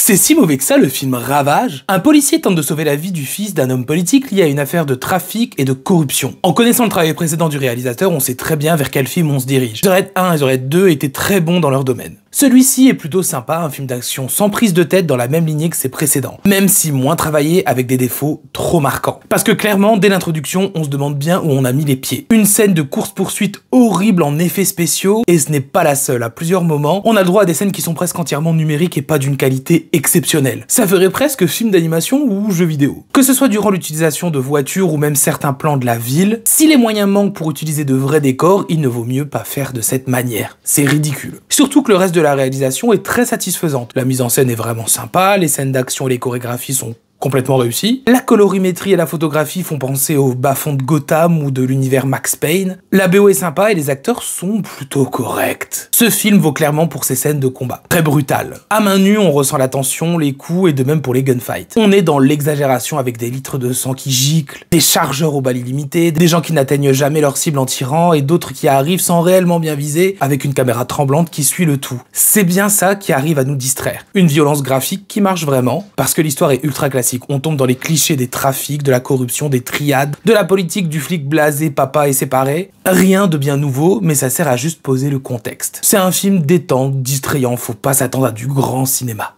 C'est si mauvais que ça, le film Ravage. Un policier tente de sauver la vie du fils d'un homme politique lié à une affaire de trafic et de corruption. En connaissant le travail précédent du réalisateur, on sait très bien vers quel film on se dirige. The Raid 1 et The Raid 2 étaient très bons dans leur domaine. Celui-ci est plutôt sympa, un film d'action sans prise de tête dans la même lignée que ses précédents, même si moins travaillé avec des défauts trop marquants. Parce que clairement, dès l'introduction, on se demande bien où on a mis les pieds. Une scène de course-poursuite horrible en effets spéciaux, et ce n'est pas la seule. À plusieurs moments, on a le droit à des scènes qui sont presque entièrement numériques et pas d'une qualité exceptionnelle. Ça ferait presque film d'animation ou jeu vidéo. Que ce soit durant l'utilisation de voitures ou même certains plans de la ville, si les moyens manquent pour utiliser de vrais décors, il ne vaut mieux pas faire de cette manière. C'est ridicule. Surtout que le reste de la réalisation est très satisfaisante. La mise en scène est vraiment sympa, les scènes d'action et les chorégraphies sont complètement réussi. La colorimétrie et la photographie font penser au bas-fond de Gotham ou de l'univers Max Payne. La BO est sympa et les acteurs sont plutôt corrects. Ce film vaut clairement pour ses scènes de combat. Très brutales. À main nue, on ressent la tension, les coups et de même pour les gunfights. On est dans l'exagération avec des litres de sang qui giclent, des chargeurs aux balles illimitées, des gens qui n'atteignent jamais leur cible en tirant et d'autres qui arrivent sans réellement bien viser avec une caméra tremblante qui suit le tout. C'est bien ça qui arrive à nous distraire. Une violence graphique qui marche vraiment parce que l'histoire est ultra classique. On tombe dans les clichés des trafics, de la corruption, des triades, de la politique du flic blasé, papa et séparé. Rien de bien nouveau, mais ça sert à juste poser le contexte. C'est un film détente, distrayant, faut pas s'attendre à du grand cinéma.